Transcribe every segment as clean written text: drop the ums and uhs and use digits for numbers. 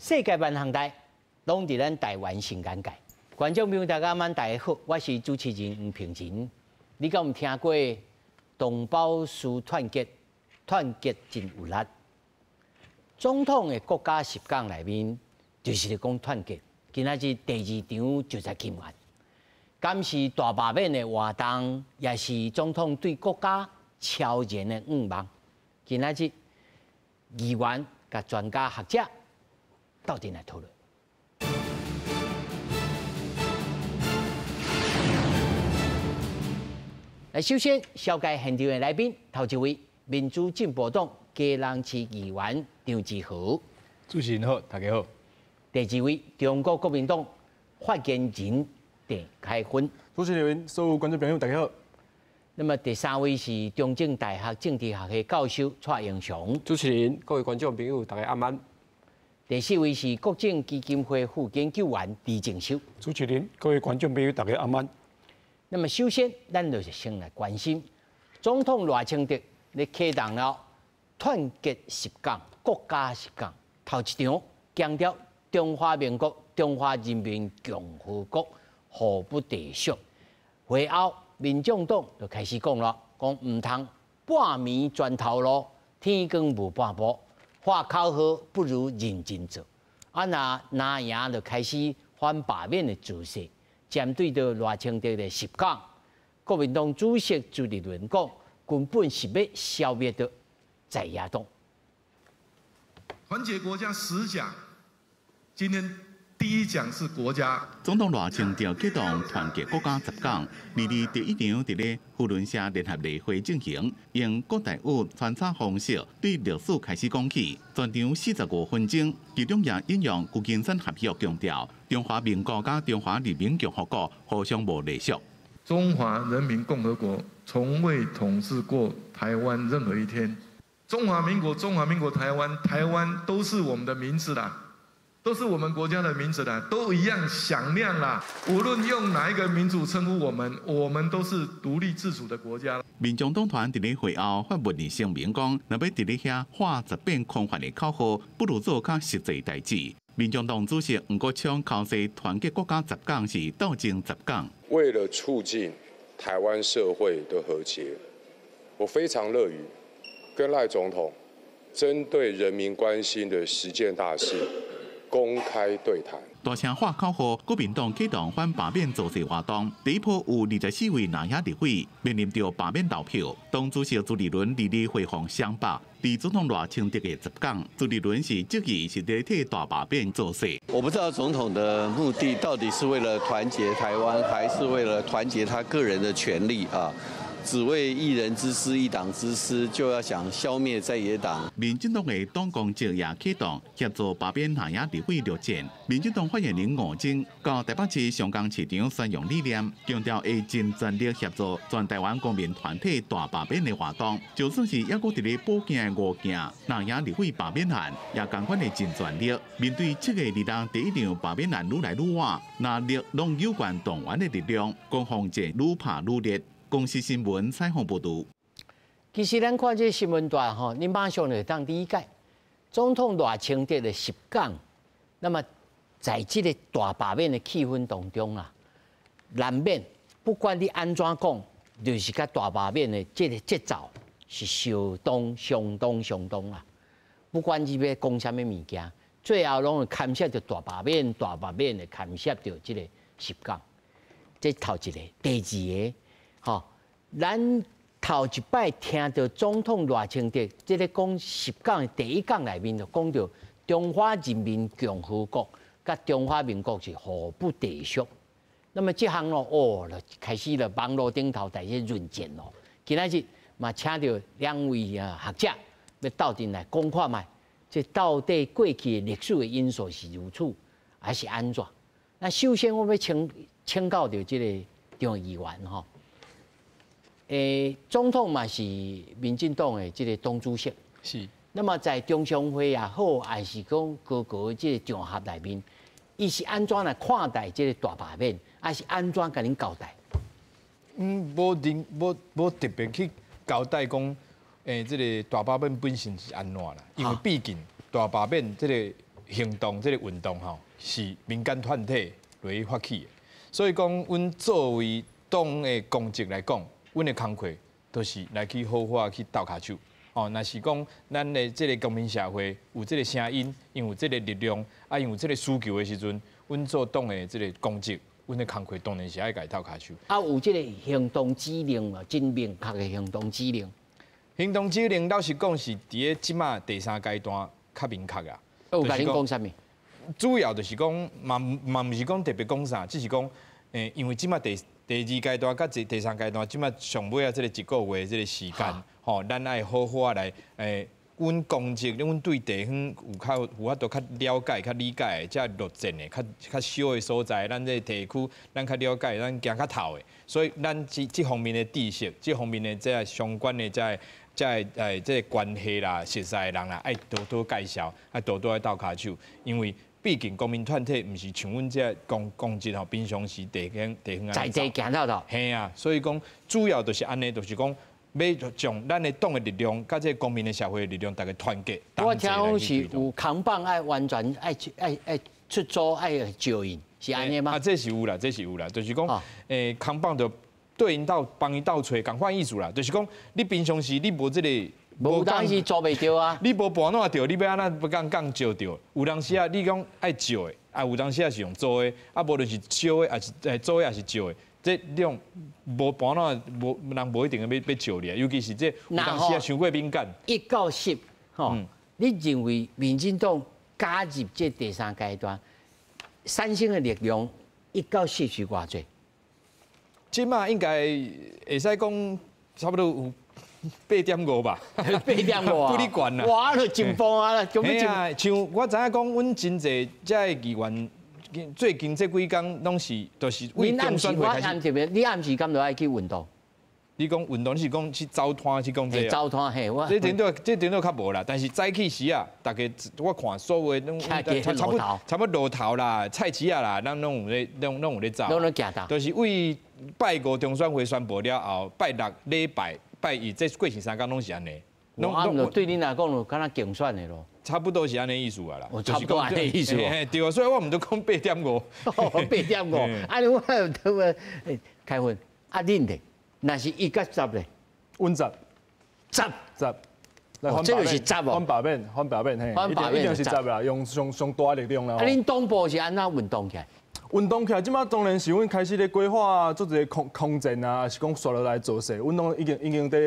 世界万行台，拢伫咱台湾新眼界。观众朋友，大家晚大家好，我是主持人吴平晴。你敢有听过同胞书团结，团结真有力？总统的国家10讲内面，就是咧讲团结。今仔日第2场就在今晚。敢是大罢免的活动，也是总统对国家超然的愿望。今仔日议员甲专家学者到底来讨论。来，首先紹介現場的來賓，頭一位民主進步黨基隆市議員張志豪。主持人好，大家好。第二位中國國民黨發言人鄭開坤。主持人，所有觀眾朋友大家好。那麼第三位是中正大學政治學系教授蔡英雄。主持人，各位觀眾朋友大家晚安。第四位是國政基金會副研究員李正修。主持人，各位觀眾朋友大家晚安。那麼首先，咱就是先來關心總統賴清德咧啟動了團結10講、國家10講。頭一場強調中華民國、中華人民共和國互不隸屬。會後，民眾黨就開始講了，講唔通半暝轉頭路，天光無半步，話口號不如認真做。拿贏就開始反罷免的姿勢。針對到賴清德的10講，國民黨主席朱立倫講，根本是要消滅掉在野黨。團結國家10講，今天第1講是國家。總統賴清德啟動團結國家10講，第1場佇咧扶輪社聯合例會進行，用國台語穿插方式對歷史開始講起，全場45分鐘，其中也引用舊金山合約強調。中華民國加中華人民共和國互相無隸屬。中華人民共和國從未統治過台灣任何一天。中華民國、台灣都是我們的名字啦，都是我們國家的名字啦，都一樣響亮啦。無論用哪一個民族稱呼我們都是獨立自主的國家。民眾黨團佇咧會後發文嚟聲明講，若要佇咧遐話10變空泛的口號，不如做較實際代志。民眾黨主席吳國昌口說，團結國家10講是鬥爭10講。為了促進台灣社會的和諧，我非常樂於跟賴總統針對人民關心的10件大事公開對談。大聲話口號，國民黨啟動反罷免造勢活動，第一波有24位南亞立委面臨着罷免投票。黨主席朱立倫佇咧回防相罷，對總統賴清德嘅10講，朱立倫是質疑是咧替大罷免造勢。我不知道總統的目的到底是為了團結台灣，還是為了團結他個人的權利啊？只為一人之私、一黨之私，就要想消滅在野黨。民進黨嘅黨工作也啟動協助罷免南亞立委陸戰。民進黨發言人吳征到台北市上港市場宣揚理念，強調會盡全力協助全台灣公民團體大罷免嘅活動。就算是抑閣佇咧保境嘅5件南亞立委罷免案，也同款嘅盡全力。面對7個立黨第1場罷免案愈來愈晚，那力攏有關黨員嘅力量，攻防戰愈拍愈烈。公視新聞採訪報導。其實咱看這新聞段吼，你馬上就當理解總統賴清德的10講。那麼在這個大罷免的氣氛當中啊，難免不管你安怎講，就是甲大罷免的這個節奏是相當啊。不管你要講什麼物件，最後攏會牽涉到大罷免的牽涉到這個10講。這頭一個，第2個。吼，咱頭一擺聽到總統賴清德即個講10講的第1講內面就講到中華人民共和國甲中華民國是互不隸屬。那麼這項咯，開始了網絡頂頭大家論戰咯。今仔日嘛請到2位學者要鬥陣來講看賣，這到底過去歷史的因素是如此，還是安怎？那首先我要請教到這個張議員吼。總統嘛是民進黨的這個黨主席，是。那麼在中常會也好，還是講各個這個場合內面，伊是安怎來看待這個大罷免，還是安怎甲恁交代？無特別去交代講，這個大罷免本身是安怎啦？因為畢竟大罷免這個行动这个运动吼，是民间团体来发起的。所以讲，阮作为党的公职来讲，阮的工作都是来去好好去斗骹手。哦，若是讲咱的这个公民社会有这个声音，因有这个力量，啊，因有这个需求的时阵，阮做党的这个公职，阮的工作当然是爱家斗骹手。啊，有这个行动指令嘛，真明确的行动指令。行动指令老实讲是伫个即马第3阶段较明确啊。有甲恁讲啥物？主要就是讲，嘛毋是讲特别讲啥，只是讲，因为即马第2阶段甲第3阶段，即马上尾啊，这个1个月这个时间，吼，咱爱好好来，阮公职，阮对地方有法度较了解、较理解，才落阵的，较小的所在，咱这地区，咱较了解，咱行较透的，所以咱这方面的知识，这方面的这相关的这关系啦、熟悉的人啦，爱多多介绍，爱多多来斗骹手，因为毕竟公民团体毋是像阮这公职吼，平常时地方在地行到到。嘿啊，所以讲主要就是安尼，就是讲要将咱的党的力量，甲这公民的社会的力量，大家团结。我听讲是有扛棒爱完全爱出租爱招引，是安尼吗？啊，这是有啦，就是讲，扛棒就对因到帮伊斗找共款意思啦，就是讲你平常时你无这个。无当时做袂着啊！你无搬哪着，你要安怎不讲招着？有当时啊，你讲爱招的，啊有当时啊是用租的，啊无论是招的，还是租的，还是招的，这种无搬哪无人无一定要招你，尤其是这有当时啊伤过敏感。1到10，吼，你认为民进党加入这第3阶段，产生的力量1到10是偌济？即马应该会使讲差不多有。8.5吧，8.5啊，不离悬啦，哇，就真棒啊！嘿啊，像我知影讲，阮真侪这议员，最近这几工拢是，就是为中选会开始。你暗时敢就爱去运动？你讲运动是讲去走摊去讲这个？走摊嘿，我这点都较无啦，但是早起时啊，大家我看所有的拢差不多路头啦、菜市啊啦，咱拢有咧走。拢咧行到。就是为拜五中选会宣布了后，拜6礼拜。伊这过去3天拢是安尼，拢对你来讲就敢若竞选的咯，差不多是安尼意思啊啦，差不多安尼意思。对啊，所以我毋都讲8.5。8.5，啊，我都开分，啊，恁的，那是1到10咧，阮10。这就是10哦。反罢免，嘿，一定是10啦，用上大力量啦。啊，恁党部是安怎运动起来？运动起来，即马当然是阮开始咧规划做一个空战啊，还是讲刷落来做势，阮拢已经在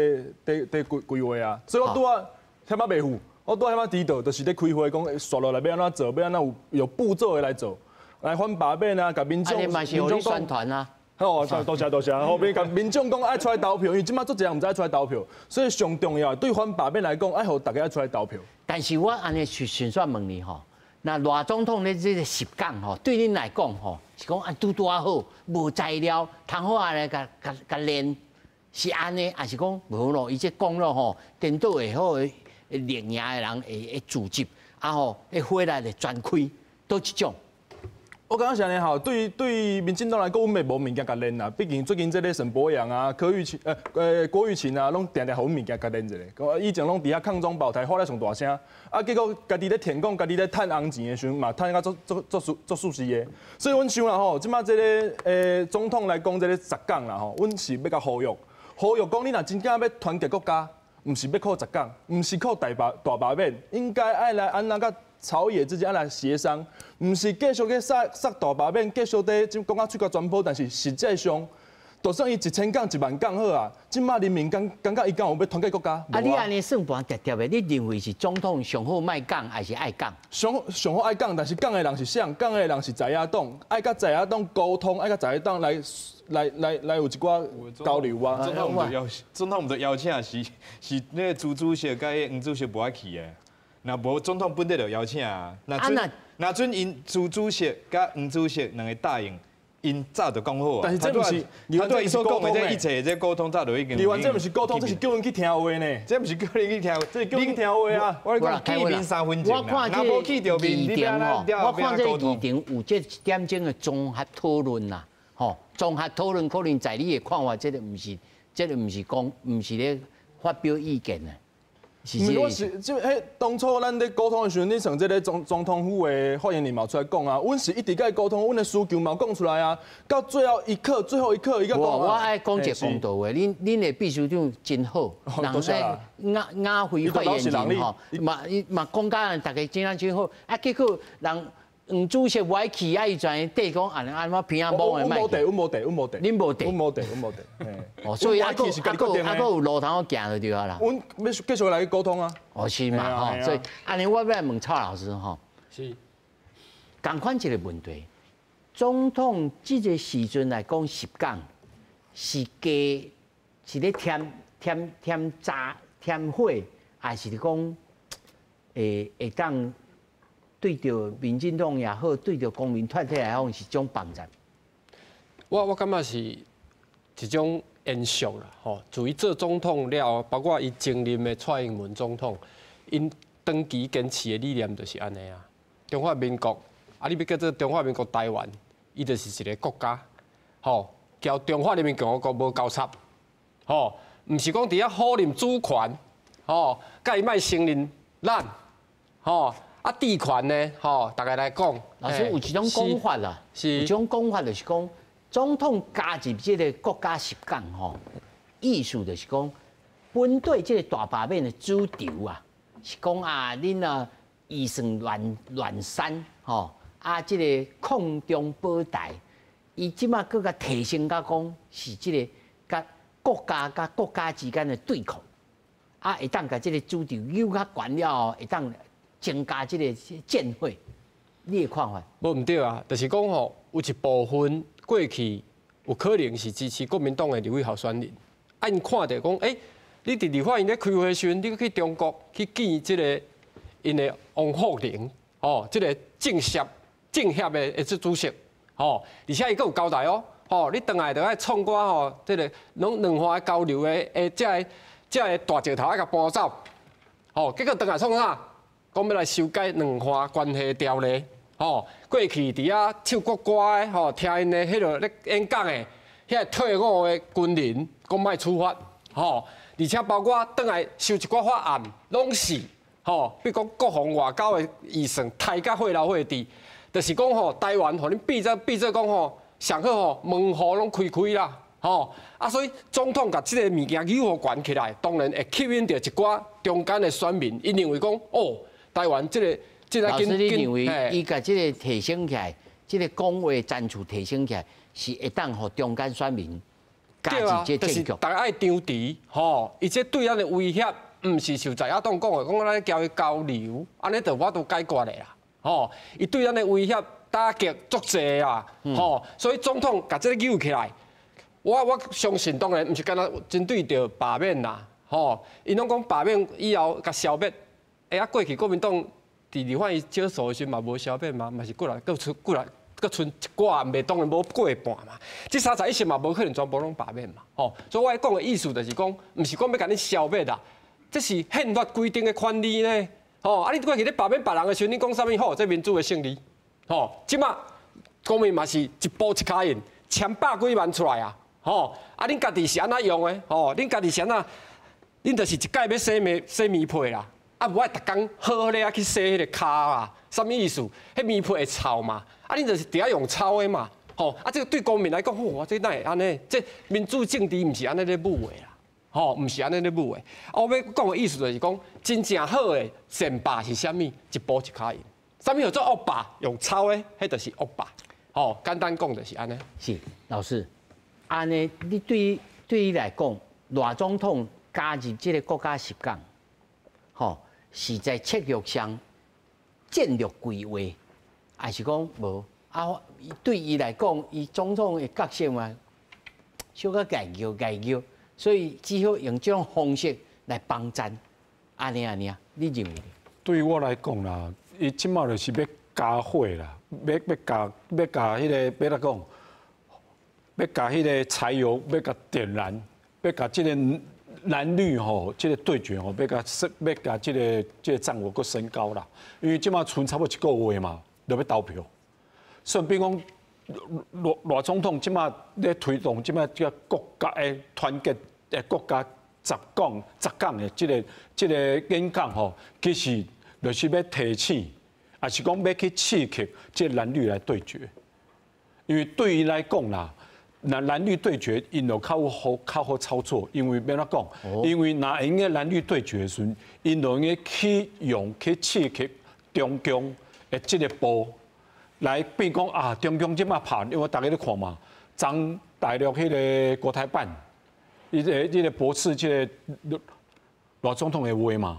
规划啊。所以我拄啊遐仔袂赴，我拄啊遐仔指导，就是咧开会讲刷落来要安怎做，要安怎有步骤的来做，来反罢免啊，甲民众宣传啊。好，多谢。后边甲民众讲爱出来投票，因为即马做一人唔知爱出来投票，所以上重要对反罢免来讲，爱互大家出来投票。但是我安尼顺便问你吼。那赖总统咧这个10讲吼，对恁来讲吼，是讲啊拄啊好，无材料，通好啊来甲练，是安尼，还是讲无咯？伊这讲咯吼，颠倒会好诶，练赢的人会组织，啊吼，会回来咧全开，都一种。我感觉是安尼吼，对民进党来讲，阮袂无物件甲练啦。毕竟最近这个沈博阳啊、郭玉琴啊，拢定互阮物件甲练一下。以前拢伫遐抗中保台，喊咧上大声，啊，结果家己咧填讲，家己咧趁红钱的时阵嘛，趁甲做舒适的。所以阮想啦吼，即马这个总统来讲这个10讲啦吼，阮是要甲呼吁讲你若真正要团结国家，毋是要靠10讲，毋是靠大罢免，应该爱来安怎甲朝野之间来协商，唔是继续去杀大罢免，继续在讲啊出国传播，但是实际上，就算伊1000讲、10000讲好啊，即马人民感觉伊讲有要团结国家。啊，你安尼算盘直直的，你认为是总统上好卖讲，还是爱讲？上好爱讲，但是讲的人是谁？讲的人是在野党，爱甲在野党沟通，爱甲在野党来有一寡交流啊。总统唔得邀请是那个朱主席甲黄主席无爱去的。那无总统本地就邀请啊，那阵因朱主席甲黄主席两个答应，因早就讲好啊。但是这不是，你对伊所讲的这一切这沟通早就已经。你话这不是沟通，这是叫人去听话呢。这不是叫人去听，这是叫人去听话啊。我讲见面3分钟，我看这个议程吼，我看这个议程有这1点钟的综合讨论啦，吼，综合讨论可能在你的看法，这个不是讲，不是咧发表意见的。我是就当初咱咧沟通的时阵，你从这个总统府的发言人嘛出来讲啊，阮是一直甲伊沟通，阮的需求嘛讲出来啊，到最后一刻，伊甲讲我爱讲一个公道话，恁的秘书长真好，人雅慧发言人吼，嘛讲甲大家真好，啊结果人。黄主席歪去啊！伊全地讲安怎偏啊摸的卖。阮无地。恁无地。阮无地。哦，所以还有路通行就对啊啦。阮要继续来沟通啊。哦，是嘛吼，所以安尼我要来问蔡老师吼。是。同款一个问题，总统这个时阵来讲10讲，是加是咧添炸添火，还是讲会当？对着民进党也好，对着公民团体来讲是种帮助。我感觉是一种延续啦，吼。自于做总统了，包括伊前任的蔡英文总统，因长期坚持的理念就是安尼啊。中华民国啊，你要叫做中华民国台湾，伊就是一个国家，吼，交中华人民共和国无交叉，吼，毋是讲伫遐好任主权，吼，甲伊莫承认咱，吼。啊，地权呢？吼，大概来讲，老师有一种讲法啦，有一种讲法就是讲，总统加入这个国家10讲吼，意思就是讲，本对这个大罢免的主轴啊，是讲啊，恁啊预算乱散吼，啊，这个空中保台，伊即马更加提升甲讲是这个甲国家之间的对抗，啊，会当甲这个主轴扭较悬了，会当。增加这个建会，你的看法？无唔对啊，就是讲吼，有一部分过去有可能是支持国民党的立委候选人，啊，因看到讲，你伫立法院咧开会时阵，你去中国去见这个因的王沪宁，哦，这个政协的主席，哦，而且伊佫有交代哦，哦，你回来就爱创我吼，这个拢两岸交流的这个大石头爱甲搬走，哦，结果回来创啥？讲要来修改两岸关系条例，吼，过去伫遐唱国歌的，吼，听因的迄落咧演讲的，遐退伍的军人，讲莫处罚，吼，而且包括倒来修一寡法案，拢是，吼，比如讲国防外交的预算，抬甲火流火滴，就是讲吼，台湾互恁闭嘴讲吼，上好吼，门户拢开啦，吼，啊，所以总统甲即个物件扭互悬起来，当然会吸引到一寡中间的选民，因认为讲，哦。台湾这个，老师，你认为伊甲这个提升起来，这个讲话战术提升起来，是会当互中间选民加入这政局？大家爱张持，吼，伊这对咱的威胁，毋是像在野党讲的，讲咱交伊交流，安尼就我都解决的啦，吼，伊对咱的威胁打击足济啊，吼，所以总统甲这个扭起来，我相信当然毋是干那针对着罢免啦，吼，因拢讲罢免以后甲消灭。过去国民党伫立法院少数的时嘛无消灭嘛，嘛是过来，佫剩一寡，未当然无过半嘛。这31席嘛无可能全部拢罢免嘛，吼。所以我讲的意思就是讲，毋是讲要甲你消灭啦，这是宪法规定的权利呢，吼。啊，你过去咧罢免别人的时候，你讲啥物好？这民主的胜利，吼。即马国民嘛是一步一卡印，签100几万出来啊，吼。啊，恁家己是安怎用的？吼，恁家己是安怎？恁就是一届要洗棉被啦。啊，无爱逐工好咧去洗迄个骹啊，啥物意思？迄棉被会臭嘛？啊，你就是伫遐用臭的嘛？吼，啊，这个对公民来讲，哇，这哪会安尼？这民主政治毋是安尼咧舞的啦，吼，毋是安尼咧舞的。啊，我要讲的意思就是讲，真正好的善霸是啥物？一步一卡印。啥物叫做恶霸？用臭的，迄就是恶霸。吼，简单讲就是安尼。是，老师，安尼你对你来讲，赖总统加入这个国家10讲，吼。是在策略上战略规划，还是讲无啊？对伊来讲，伊总统的角色嘛，小可介绍，所以只好用这种方式来帮战。安尼啊，你认为？对于我来讲啦，伊即马就是要加火啦，要加迄个要怎讲？要加迄个柴油，要加点燃，要加这个。蓝绿吼，这个对决吼，要甲这个战火搁升高啦。因为即马剩差不多1个月嘛，就要投票。顺便讲，赖总统即马咧推动即马这个国家的团结的国家港的这个演讲吼，其实就是要提醒，也是讲要去刺激这蓝绿来对决。因为对于来讲啦，那蓝绿对决，因就较好操作。因为要怎讲？因为那因个蓝绿对决的时阵，因就应该去刺激中共的这个波，来变讲啊，中共即马拍，因为大家咧看嘛，张大陆迄个国台办，伊个驳斥这个老总统的话嘛，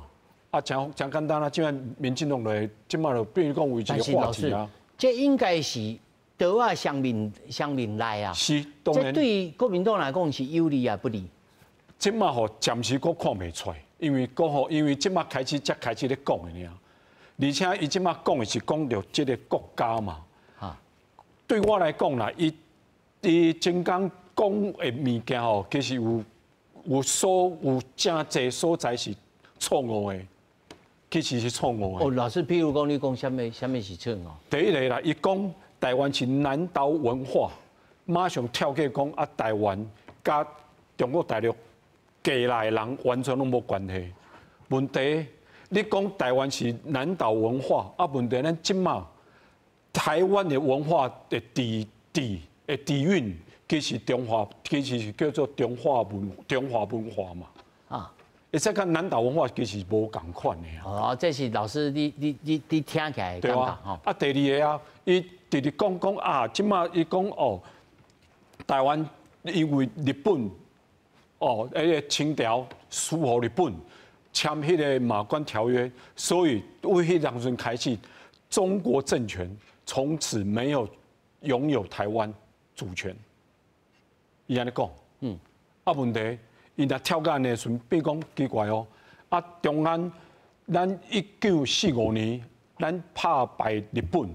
啊，讲简单啦，即摆民进党来，即马就变讲为一个话题啊。这应该是。岛啊，乡民来啊，是，当然。这对国民党来讲是有利啊，不利？即马吼暂时佫看袂出来，因为即马开始咧讲的尔，而且伊即马讲的是讲到即个国家嘛。啊，对我来讲啦，伊真讲的物件吼，其实有真侪所在是错误的，其实是错误的。哦，老师，譬如讲你讲什么是错误？第一个啦，伊讲。台湾是南岛文化，马上跳起讲啊！台湾甲中国大陆过来的人完全拢无关系。问题，你讲台湾是南岛文化，啊？问题咱即马台湾的文化的底蕴，其实是叫做中华文化嘛。啊，而且跟南岛文化其实无共款的啊。哦，这是老师你听起来对啊。啊，第二个啊，伊。直直讲啊，即马伊讲哦，台湾因为日本哦，个清朝输互日本签迄个马关条约，所以为迄当阵开始，中国政权从此没有拥有台湾主权。伊安尼讲，啊问题，伊若跳到安尼时阵，比如讲奇怪哦，啊中央，咱1945年咱打败日本。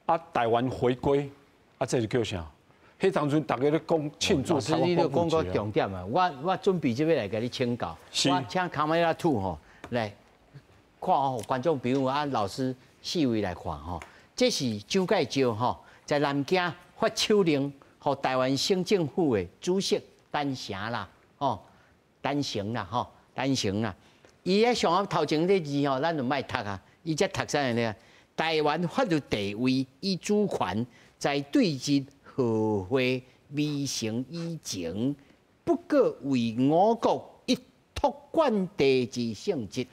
啊，台湾回归，啊，这是叫啥？迄当阵大家咧讲庆祝台湾光复节。老师，你都讲个重点啊！我准备这边来给你请教。我请卡梅拉兔吼来看吼，观众朋友啊，老师细微来看吼。这是蒋介石吼在南京发手令，互台湾省政府的主席单成啦，吼单成啦，吼单成啦。伊咧上头前这字吼，咱就莫读啊，伊才读啥呢？台湾法律地位与主权，在对日和会未成以前，不过为我国一托管地之性质，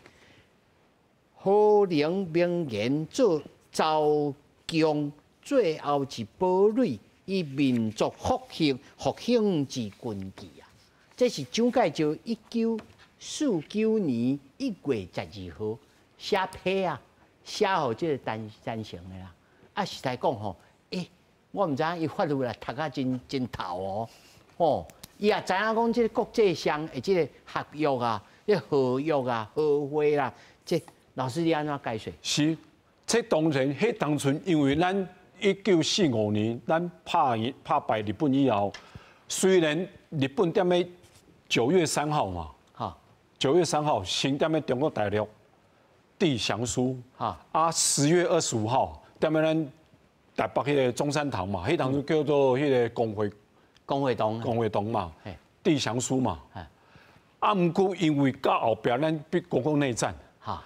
何能明言做招强最后之堡垒，以民族复兴之根基啊！这是蒋介石1949年1月12号写批啊。写好这个单成的啦，啊实在讲吼，我唔知影伊法律来读啊真透哦，吼，伊也知影讲这个国际上的这个合约啊、这合约啊、和会啦，这老师你安怎解释？是，这当然，迄当初因为咱1945年咱拍败日本以后，虽然日本踮咧9月3号嘛，哈，9月3号先踮咧中国大陆。递降书啊，10月25号，踮咧咱台北迄个中山堂嘛，迄当时叫做迄个工会堂嘛，递降书嘛。啊，毋过因为到后壁咱国共内战，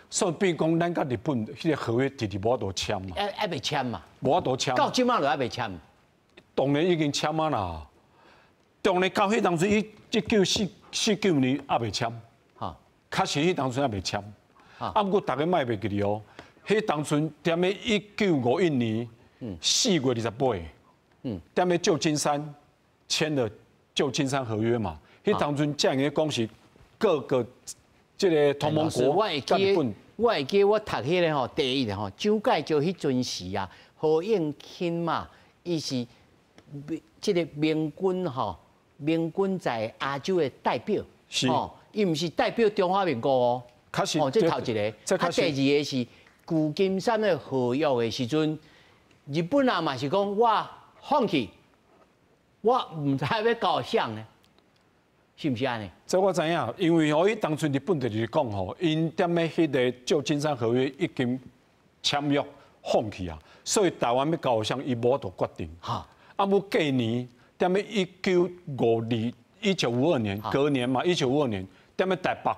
所以变讲咱甲日本迄个合约直直无法度签嘛。还未签嘛？无法度签。到即马就还未签。当然已经签啊啦。当然到迄当时1949年还未签。哈，确实迄当时还未签。啊，不过大家莫袂记哩哦，迄当初踮咧1951年4月28，踮咧旧金山签了旧金山合约嘛。迄当初这样个讲是各个这个同盟国甲日本。我会记我读迄个吼，第一个吼，蒋介石迄阵时啊，何应钦嘛，伊是这个盟军吼，盟军在亚洲的代表，哦，伊毋是代表中华民国哦。哦，这头一个，啊，第二个是旧金山的合约的时阵，日本啊嘛是讲我放弃，我唔知要搞啥呢，是不是安尼？这我知影，因为伊当初日本就是讲吼，因踮咧迄个旧金山合约已经签约放弃啊，所以台湾要搞啥伊无法度决定。哈，啊，要过年踮咧1952年隔年嘛，1952年，踮咧台北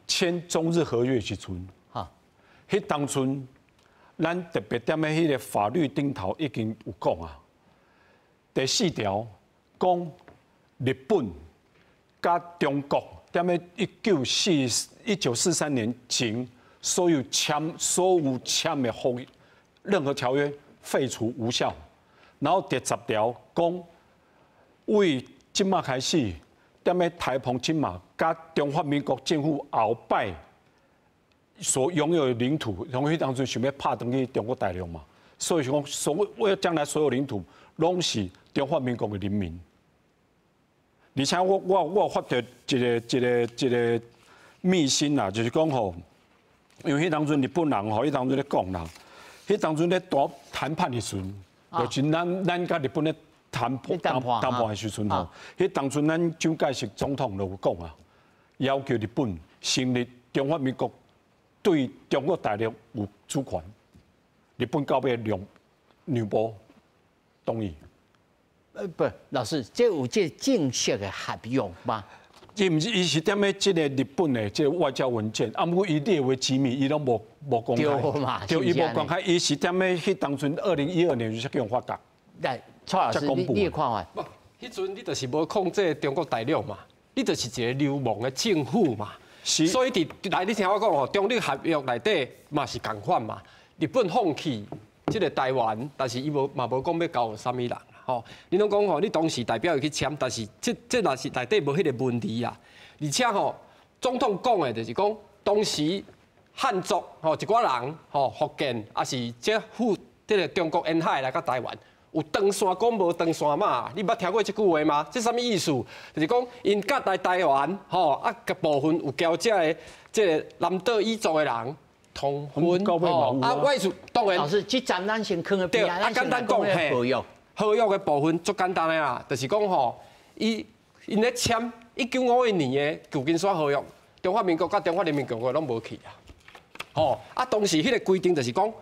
签中日合约时阵，迄当阵咱特别踮咧迄个法律顶头已经有讲啊，第4条讲日本甲中国踮咧1943年前所有签的任何条约废除无效，然后第10条讲为即马开始，踮咧台澎金马甲中华民国政府鳌拜所拥有的领土，从迄当中想要拍回去中国大陆嘛，所以讲为了将来所有领土拢是中华民国的人民。而且我有发到一个秘辛啦，就是讲吼，因为迄当阵日本人吼，迄当阵咧讲啦，迄当阵咧谈判的时阵，就是咱甲日本咧谈判的时阵吼，迄当阵咱蒋介石总统就有讲啊，要求日本成立中华民国对中国大陆有主权，日本到尾两部同意。不，老师，这有这正式的合约吗？伊是踮咧即个日本的即个外交文件，啊，不过伊列为机密，伊拢无公开。对嘛？对，伊无公开，伊是踮咧迄当阵2012年就叫用发达。来，蔡老师，你看法？不，迄阵你就是无控制中国大陆嘛，你就是一个流氓的政府嘛。所以来你听我讲哦，中日合约内底嘛是共款嘛。日本放弃即个台湾，但是伊嘛无讲要交啥物人。吼，你拢讲吼，你当时代表会去签，但是这若是内底无迄个问题啊。而且吼，总统讲的就是讲，当时汉族吼一寡人吼福建，也是这个中国沿海来到台湾，有长线讲无长线嘛。你捌听过这句话吗？这啥物意思？就是讲因甲来台湾吼啊，个部分有交这个南岛彝族的人通婚吼啊，我意思当然。老师，这站咱先坑个边啊，简单讲嘿。合约的部分足简单的啦，就是讲吼，因咧签1951年的旧金山合约，中华民国甲中华人民共和国拢无去啊。吼啊，当时迄个规定就是讲，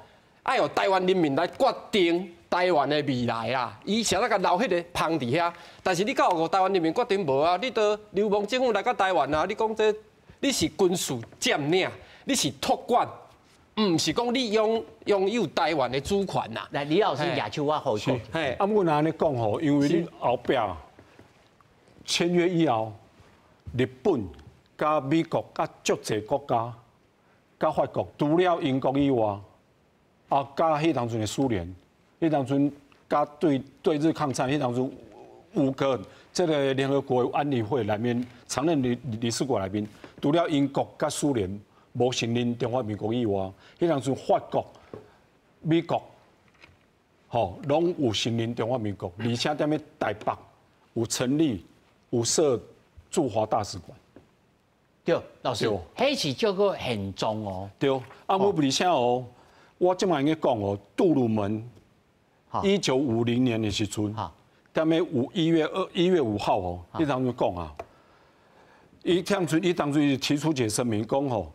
要由台湾人民来决定台湾的未来啦。伊想要甲留迄个芳伫遐，但是你到台湾人民决定无啊？你到流氓政府来到台湾啊？你讲这你是军事占领，你是托管。唔是讲你拥有台湾的主权呐。来，李老师亚秋我好讲。啊，我安尼讲吼，因为你后壁签约以后，日本、甲美国、甲足济国家、甲法国，除了英国以外，啊，甲迄当阵的苏联，迄当阵甲对日抗战，迄当阵5个这个联合国安理会内面常任理事国内面，除了英国甲苏联。无承认中华民国以外，迄当阵法国、美国，吼，拢有承认中华民国，而且踮咧台北有成立、有设驻华大使馆。对，老师，迄是叫做很重哦。对，啊，我而且哦，我即摆应该讲哦，杜鲁门，1950年的时阵，踮咧1月5号哦，迄当阵讲啊，伊当阵提出解声明讲吼。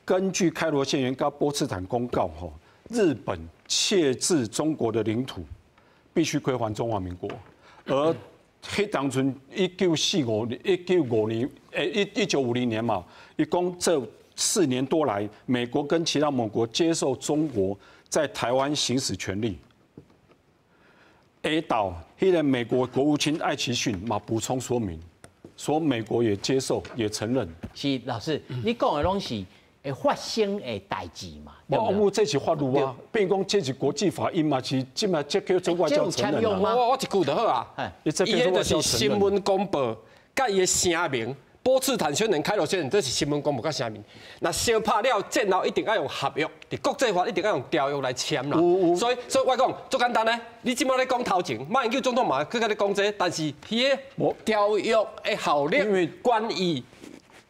根据开罗宣言跟波茨坦公告，吼，日本窃至中国的领土，必须归还中华民国。而迄当阵1950年嘛，一共这4年多来，美国跟其他盟国接受中国在台湾行使权利。A 岛，迄个美国国务卿艾奇逊嘛补充说明，说美国也接受也承认。是老师，你讲的东西。会发生的代志嘛？我这是法律啊，变讲这是国际法因嘛，是即嘛这叫做外交承认啊。我一句就好啊，伊迄就是新闻公报，甲伊的声明，波茨坦宣言、开罗宣言，这是新闻公报甲声明。那相拍了，战后一定要用合约，伫国际法一定要用条约来签啦。所以我讲足简单咧，你即摆咧讲头前，马英九总统嘛，去甲你讲这，但是迄个条约的效力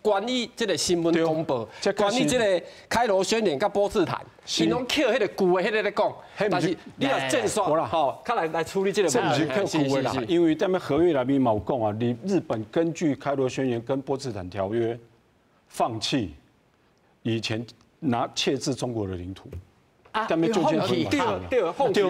关于这个新闻公报，关于这个开罗宣言甲波茨坦，因拢扣迄个旧的迄个咧讲，但是你若正说啦，吼，看来处理这个问题，这不是扣旧的啦，因为在合约内面嘛有讲啊，日本根据开罗宣言跟波茨坦条约，放弃以前窃至中国的领土，啊，放弃对，放弃，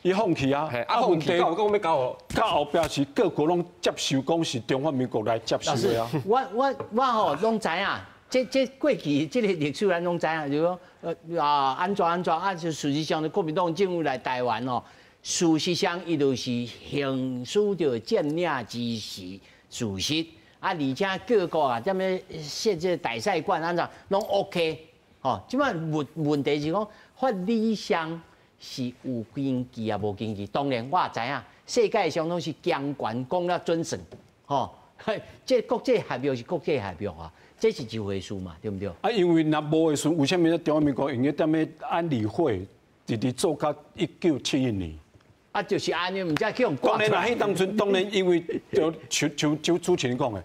伊伊放弃啊，放弃到讲要到后壁是各国拢接受，讲是中华民国来接受的啊。我吼拢知影，这过去这个历史咱拢知影，就讲安怎啊，就事实上，国民党政府来台湾哦，事实上伊就是行使着占领之时事实，而且各国啊，踮咧设这大使馆安怎拢 OK， 吼，即摆问题是讲法理上。是有经济啊，无经济。当然我也知影，世界上拢是强权讲了准绳，吼。这国际合约是国际合约啊，这是一回事嘛，对不对？啊，因为若无的时候，为什么中华民国用个踮咧安理会直做到1971年？啊，就是安尼，唔知去用当然啦，迄当阵当然因为就主持人讲的，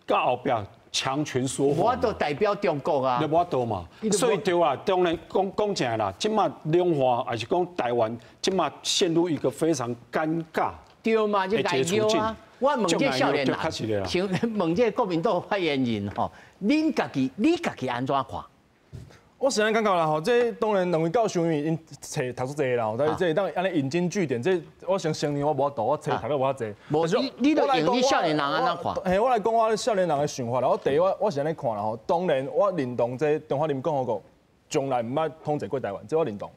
到后壁。强权说法，我都代表中国啊，我都嘛，所以对啊，当然讲正啦，即马两岸还是讲台湾，即马陷入一个非常尴尬对嘛，就内疚啊。我问这少年人，想问这国民党发言人吼，你家己安怎看？我实在感觉啦吼，这当然两位教授因读书济啦，但是这当安尼引经据典，这我成年我无法度，我读得无遐济。你都用你少年人安怎看？嘿，我来讲我少年人的想法啦。我第一我是安尼看啦吼，当然我认同这中华人民共和国从来唔捌统治过台湾，这我认同。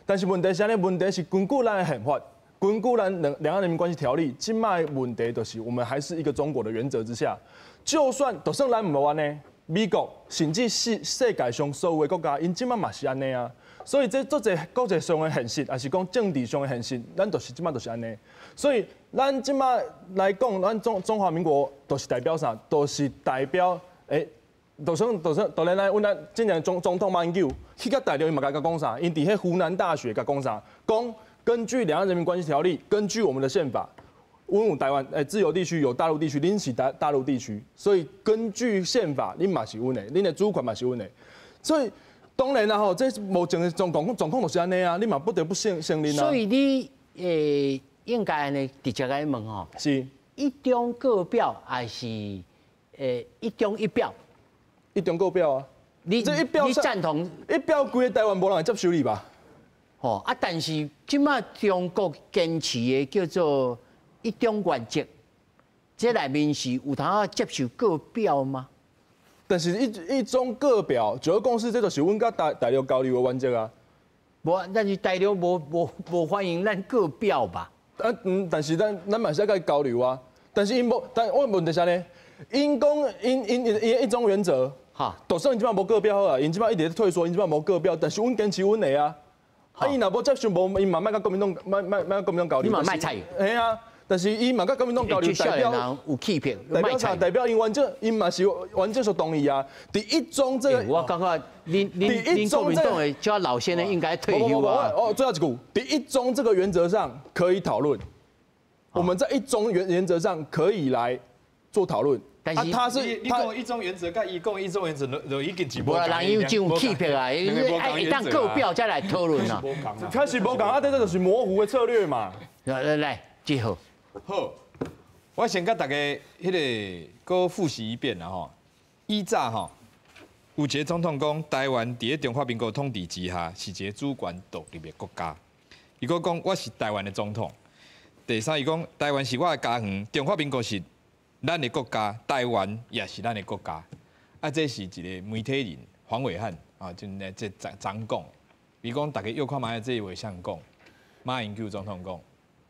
但是问题是安尼，问题是根据咱的宪法，根据咱两岸人民关系条例，今卖问题就是我们还是一个中国的原则之下，就算咱唔安呢。美国甚至世界上所有的国家，因即摆嘛是安尼啊，所以这做者国际上的现实，还是讲政治上的现实，咱就是即摆就是安尼。所以咱即摆来讲，咱中华民国都是代表啥？都是代表当然咱今年总统马英九去到大陆，伊嘛甲讲啥？因伫迄湖南大学甲讲啥？讲根据两岸人民关系条例，根据我们的宪法。阮有台湾自由地区有大陆地区，恁是大陆地区，所以根据宪法，恁嘛是阮的，恁的主权嘛是阮的，所以当然啦吼，这目前的状况就是安尼啊，你嘛不得不承认啊。所以你应该安尼直接来问吼，是一中各表还是一中一表？一中各表啊，你赞同一表规个台湾无人会接受你吧？吼啊，但是即马中国坚持的叫做。一中原则，这内面是有通接受各表吗？但是一中各表，九二共识这就是阮甲大陆交流的原则啊。无，但是大陆无欢迎咱各表吧？但是咱嘛是要甲伊交流啊。但是因无，但我问题是呢，因讲因一中原则，哈，就算因即摆无各表好啊，因即摆一直退缩，因即摆无各表，但是阮坚持阮的啊。啊，伊若无接受无，伊嘛莫甲国民党莫国民党交流。你嘛莫参与。嘿啊。但是伊嘛甲国民党交流，代表有欺骗，代表啥？代表因完整，因嘛是完整所同意啊。第一中这个，我感觉您国民党的叫老先生应该退休啊。最后一句，第一中这个原则上可以讨论，我们在一中原则上可以来做讨论。但是他讲一中原则，甲伊讲一中原则就已经是无。人有这种欺骗啊，一旦各表再来讨论啊。开始无讲啊，这就是模糊的策略嘛。来，继续。好，我先甲大家迄个搁复习一遍啦吼。以早吼，有一个总统讲，台湾伫中华民国统治之下是一个主权独立的国家。伊搁讲我是台湾的总统。第三，伊讲台湾是我的家园，中华民国是咱的国家，台湾也是咱的国家。啊，这是一个媒体人黄伟汉啊，就这张讲。伊讲大家又看卖这一位像讲，马英九总统讲。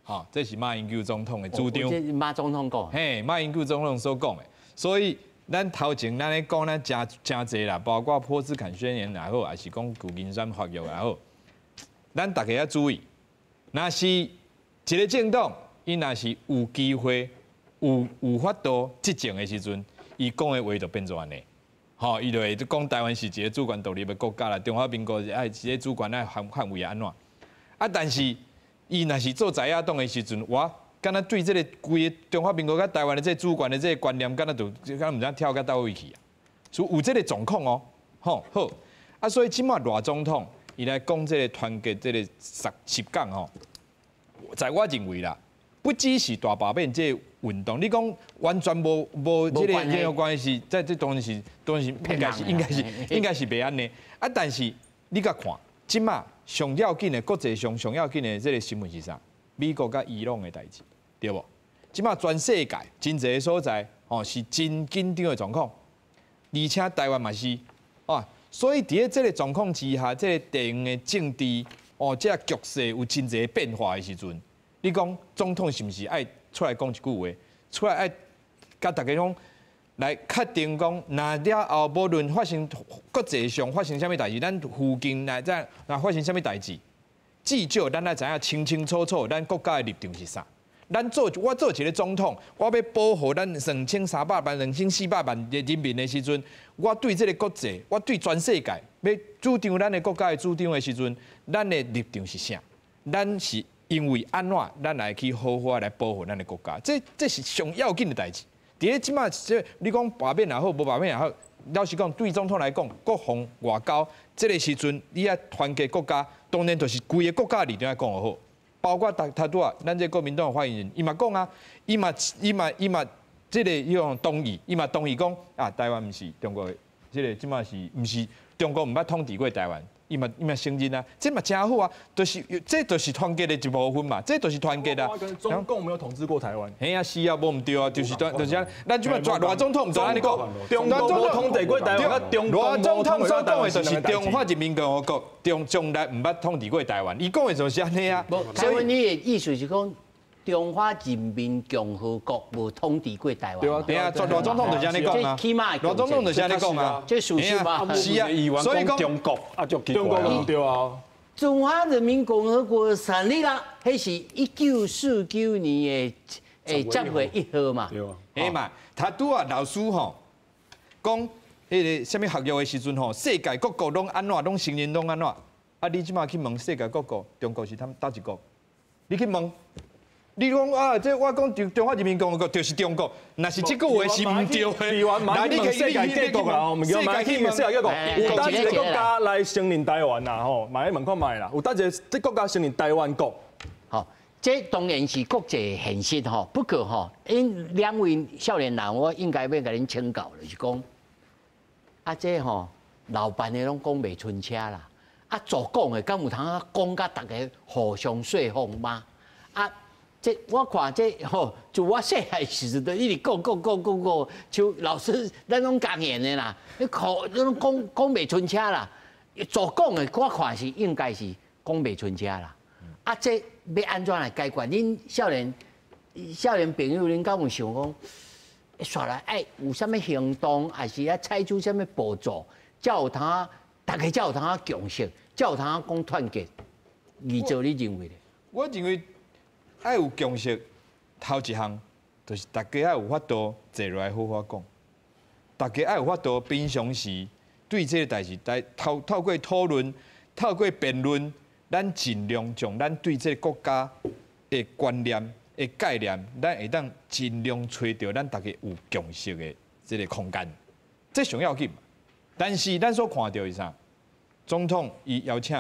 哦，这是马英九总统的主张。这是马总统讲。嘿，马英九总统所讲的，所以咱头前咱咧讲咱真济啦，包括波茨坎宣言也好，还是讲旧金山法约也好，咱大家要注意，若是一个政党，伊若是有机会有法度执政的时阵，伊讲的话就变做安尼。吼，伊就会讲台湾是一个主权独立的国家啦，中华民国爱一个主权爱范围安怎？啊，但是。伊若是做在野党的时阵，我敢若对这个规个中华民国甲台湾的这主权的这个观念，敢若唔知跳到倒位去啊？所以有这个状况哦，吼好啊，所以即马赖总统伊来讲这个团结这个10港吼，在我认为啦，不只是大罢免这个运动，你讲完全无这个任何关系，在这当然是应该是袂安尼啊，但是你甲看即马。上要紧的国际上要紧的这个新闻是啥？美国甲伊朗的代志，对无？即马全世界真侪个所在是真紧张的状况，而且台湾嘛是所以伫这个状况之下，这个地缘的政治这个局势有真侪变化的时阵，你讲总统是毋是爱出来讲一句话，出来爱甲大家讲来确定讲，那了后无论发生国际上发生啥物代志，咱附近来发生啥物代志，至少咱来知影清清楚楚，咱国家的立场是啥。我做一个总统，我要保护咱2300万、2400万的人民的时阵，我对这个国际，我对全世界要主张咱的国家的主张的时阵，咱的立场是啥？咱是因为安怎，咱来去好好来保护咱的国家，这是上要紧的代志。伫咧即马，你讲罢免也好，无罢免也好，老实讲，对总统来讲，国防外交这个时阵，你要团结国家，当然就是规个国家立场来讲好。包括他拄啊，咱这国民党的发言人，伊嘛讲啊，伊嘛，这个用同意，伊嘛同意讲啊，台湾毋是中国的，这个即马是毋是中国毋捌统治过台湾，伊嘛承认啊，这嘛真好啊，这就是团结的一部分嘛，这就是团结啊。中共没有统治过台湾。嘿啊，是啊，无毋对啊，就是咱即马赖总统毋做安尼讲，中共无统治过台湾，赖总统所讲的就是中华人民共和国从来毋捌统治过台湾，伊讲的就是安尼啊。台湾你的意思是讲，中华人民共和国无统治过台湾。对啊，赖总统就是安尼讲啊。赖总统就是安尼讲啊。这属实嘛？是啊，所以讲中国啊，就奇怪啊。对啊。中华人民共和国成立啦，迄是1949年的10月1号嘛。对啊。嘿嘛，他拄啊老师吼讲，迄个什么学校的时阵吼，世界各国拢安怎，拢承认拢安怎。啊，你即马去问世界各国，中国是他们倒一国？你去问，你讲啊，这我讲中华人民共和国就是中国，那是这句话是唔对的。那你可以世界各国啦，吼，世界各国，有单一个国家来承认台湾啦，吼，买问看卖啦，有单一个国家承认台湾国。好，这当然是国际现实吼，不过吼，因两位少年人，我应该要甲恁请教，就是讲，啊，这吼老板的拢讲袂顺车啦。啊，做讲的，敢有通啊讲甲大家互相说服吗？啊，这我看这吼，就我细汉时阵都一直讲，像老师咱拢讲言的啦，你拢讲袂顺车啦。做讲的，我看是应该是讲袂顺车啦。啊，这要安怎来解决？恁少年朋友，恁敢有想讲，煞来爱有啥物行动，还是要采取啥物步骤，才有通大家才有通共识，才有通讲团结。你认为咧？我认为爱有共识，头一项就是大家爱有法度坐落来好好讲，大家爱有法度平常时对这个代志，透过讨论、透过辩论，咱尽量将咱对这个国家的观念、的概念，咱会当尽量找到咱大家有共识的这个空间，这上要紧。但是咱所看到是啥？总统伊邀请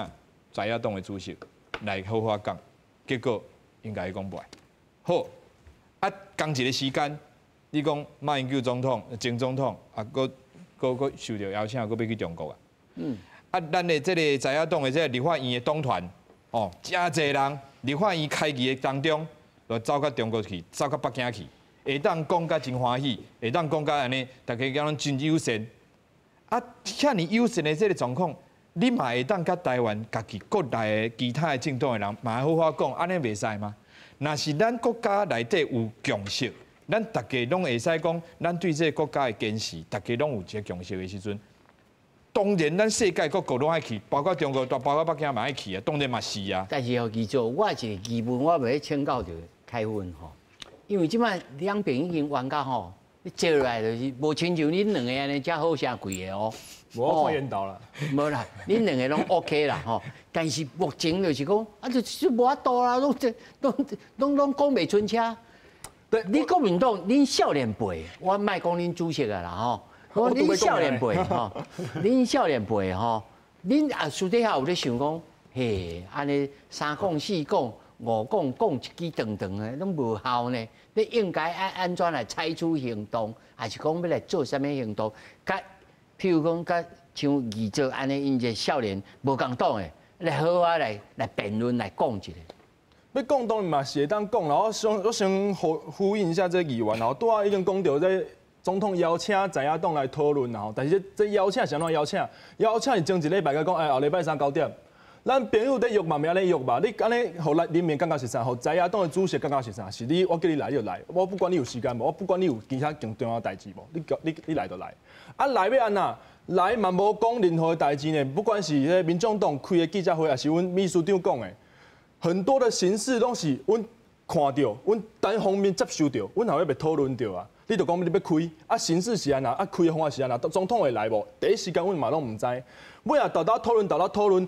在野党的主席来好好讲，结果应该讲不来。好，啊，同一个时间，你讲马英九总统、前总统啊，佫受到邀请，佫要去中国啊。啊，咱的这个在野党的这个立法院的党团，真侪人立法院开议的当中，就走到中国去，走到北京去，会当讲甲真欢喜，会当讲甲安尼，大家讲真友善。啊，遐尼友善的这个状况，你嘛会当甲台湾家己国内的其他的政党的人嘛好好讲，安尼袂使吗？若是咱国家内底有共识，咱大家拢会使讲，咱对这个国家的坚持，大家拢有一个共识的时阵，当然咱世界各国拢爱去，包括中国，包括北京嘛爱去啊，当然嘛是啊。但是记住，我一个疑问，我袂请教着凯文吼，因为即摆两边已经完到吼。你接落来就是无亲像恁两个安尼遮好声贵的哦，无发言到啦，无啦，恁两个拢 OK 啦吼。但是目前就是讲，啊，就无法度啦，拢讲袂顺车。你国民党恁少年辈，我莫讲恁主席啊啦吼，恁少年辈吼，恁少年辈吼，恁啊私底下有咧想讲，嘿，安尼3讲4讲5讲一支长长的，拢无效呢。你应该安怎来采取行动，还是讲要来做啥物行动？譬如讲，像二做安尼，因这少年无共党的，来好好来辩论来讲一下。要讲当然嘛是会当讲，然后我先呼应一下这个议员，然后拄仔已经讲到这总统邀请在野党来讨论，然后但是这邀请是安怎邀请？邀请是前一礼拜甲讲，后礼拜三9点。 咱朋友在约嘛，咪安尼约嘛。你安尼，互人民感觉是啥？互在野党的主席感觉是啥？是你，我叫你来就来，我不管你有时间无，我不管你有其他更重要代志无，你来就来。啊来要安那？来嘛无讲任何代志呢？不管是迄民众党开的记者会，还是阮秘书长讲的，很多的形式拢是阮看到，阮单方面接受到，阮后尾被讨论到啊。 你就讲你要开，啊形式是安那，啊开的方法是安那，总统会来无？第一时间阮嘛拢唔知。尾啊，豆讨论。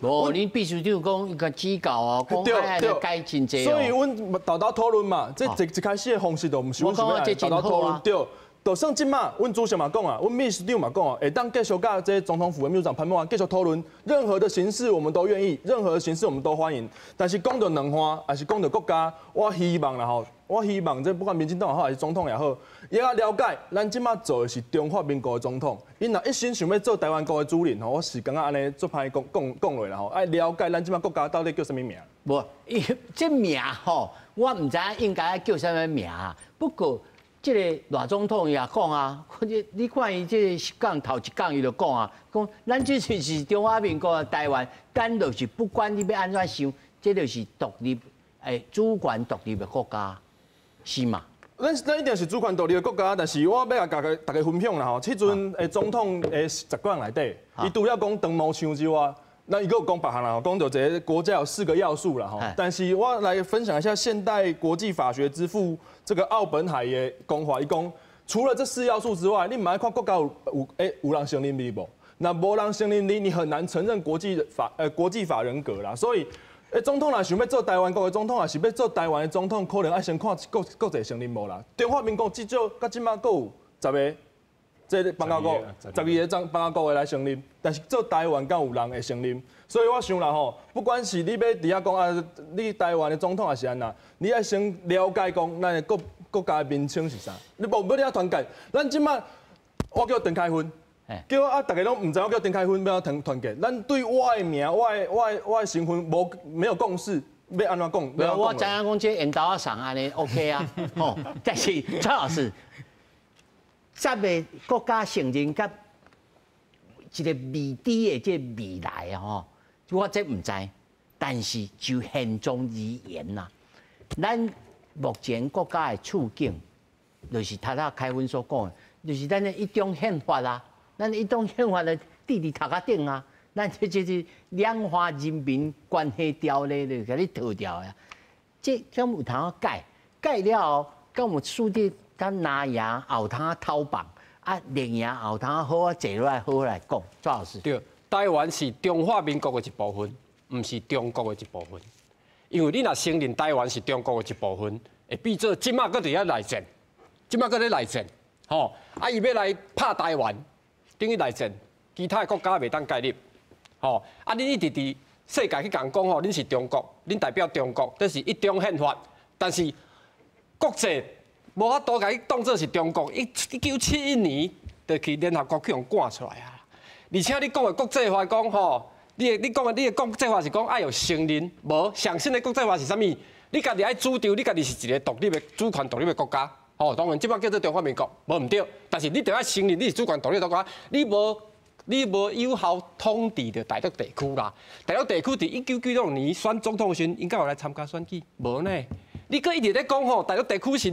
无，恁必须就讲一个指教哦，讲爱来改真济哦。所以阮豆讨论嘛，这一开始的方式就唔是阮想要豆讨论对。就算即马，阮主席嘛讲啊，阮秘书长嘛讲啊，会当继续甲这总统府的秘书长潘孟安继续讨论，任何的形式我们都愿意，任何的形式我们都欢迎。但是讲到两岸，还是讲到国家，我希望啦吼，我希望这不管民进党也好，还是总统也好，也要了解，咱即马做的是中华民国的总统。因若一心想要做台湾国的主人吼，我是感觉安尼做歹讲落啦吼，爱了解咱即马国家到底叫什么名。无，这名吼，我唔知应该叫什么名啊，不过。 这个赖总统也讲啊，你看伊这个讲头一讲，伊就讲啊，讲咱这是中华民国的台湾，咱就是不管你要安怎想，这就是独立主权独立的国家，是嘛？咱一定是主权独立的国家，但是我要甲大家分享啦吼，迄阵总统10几人内底，伊除了讲长毛象之外。 那伊个有讲别项啦，讲到这个国家有4个要素啦吼。但是我来分享一下现代国际法学之父这个奥本海的讲法，伊讲除了这4要素之外，你嘛要看国家有人承认你无？那无人承认你很难承认国际法人格啦。所以，总统若想要做台湾国的总统，还是要做台湾的总统，可能要先看国际承认无啦。中华民国至少到即马够有10个。 这邦交国12个邦交国来承认，但是做台湾敢有人会承认？所以我想啦吼，不管是你要伫遐讲啊，你台湾的总统还是安那，你要先了解讲咱的国家的名称是啥。你无要团结，咱即马我叫邓凯芬，叫我大家拢唔知我叫邓凯芬，要团结。咱对我的名、我的身份没有共识，要安怎讲？我知影讲这引导上安尼 OK 啊，吼，但是蔡老师。 这个国家承认甲一个未知的这未来啊，吼，我这唔知，但是就现状而言呐，咱目前国家的处境，就是头开文所讲的，就是咱的一中宪法啦，咱的一中宪法的地理头壳顶啊，咱这是两华人民关系条例就给你套掉呀，这敢有通改了后，敢有输的。 咱拿赢后通偷棒，啊，连赢后通好啊，坐落来好来讲，朱老师。对，台湾是中华民国的一部分，唔是中国的一部分。因为你若承认台湾是中国的一部分，会变做即马搁伫遐内战，即马搁咧内战，吼，啊，伊要来拍台湾，等于内战，其他的国家袂当介入，吼，啊，恁一直伫世界去讲讲吼，恁是中国，恁代表中国，这是一中宪法，但是国际。 无法度甲伊当作是中国，1971年就去联合国去用赶出来啊！而且你讲的国际法讲吼，你讲的国际法是讲爱有承认，无上新的国际法是啥物？你家己爱主张，你家己是一个独立的主权独立的国家，吼，当然即摆叫做中华民国，无毋对，但是你得爱承认你是主权独立的国家，你无有效统治着大陆地区啦。大陆地区伫1996年选总统时，应该有来参加选举，无呢？你搁一直咧讲吼，大陆地区是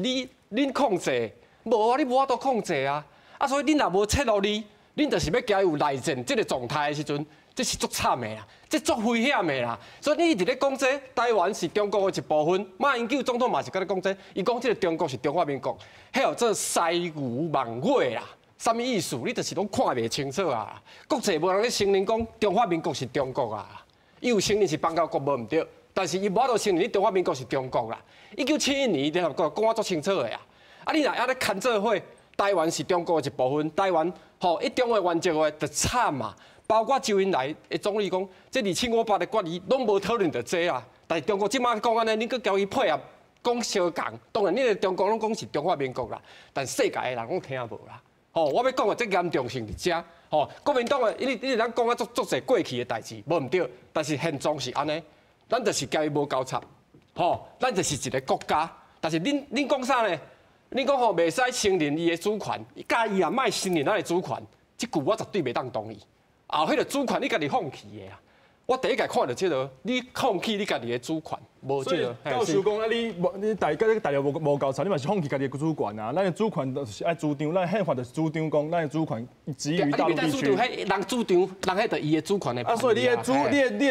恁控制，无啊，你无法度控制啊！啊，所以恁若无切落你，恁就是要加入内战这个状态的时阵，这是足惨的啦，这足危险的啦。所以你一直咧讲这台湾是中国的一部分，马英九总统嘛是甲你讲这，伊讲这个中国是中华民国，迄叫做西吴孟尾啦。什么意思？你就是拢看袂清楚啊！国际无人咧承认讲中华民国是中国啊，伊有承认是邦交国无毋对。 但是伊无法度承认你中华民国是中国啦。1971年联合国讲啊足清楚的啊。啊，你若还咧牵做伙，台湾是中国的一部分，台湾吼一中的原则的就惨嘛。包括周恩来的总理讲，这2758的决议拢无讨论到这啊。但是中国即马讲安尼，你佫交伊配合讲相共，当然你个中国拢讲是中华民国啦，但世界的人拢听无啦。吼，我要讲的这严重性伫遮。吼，国民党的你咱讲啊足侪过去的代志，无毋对，但是现状是安尼。 咱就是交伊无交叉，吼，咱就是一个国家。但是恁讲啥呢？恁讲吼，袂使承认伊的主权，介意啊，卖承认咱的主权，这句我绝对袂当同意。后迄个主权你家己放弃的啊！我第一届看到这个，你放弃你家己的主权，无这个。教授讲啊，你大陆无够差，你嘛是放弃家己的主权啊！咱的主权就是爱主张，咱宪法就是主张讲，咱的主权基于大陆地区。人主张，人迄个伊的主权的。啊，所以你的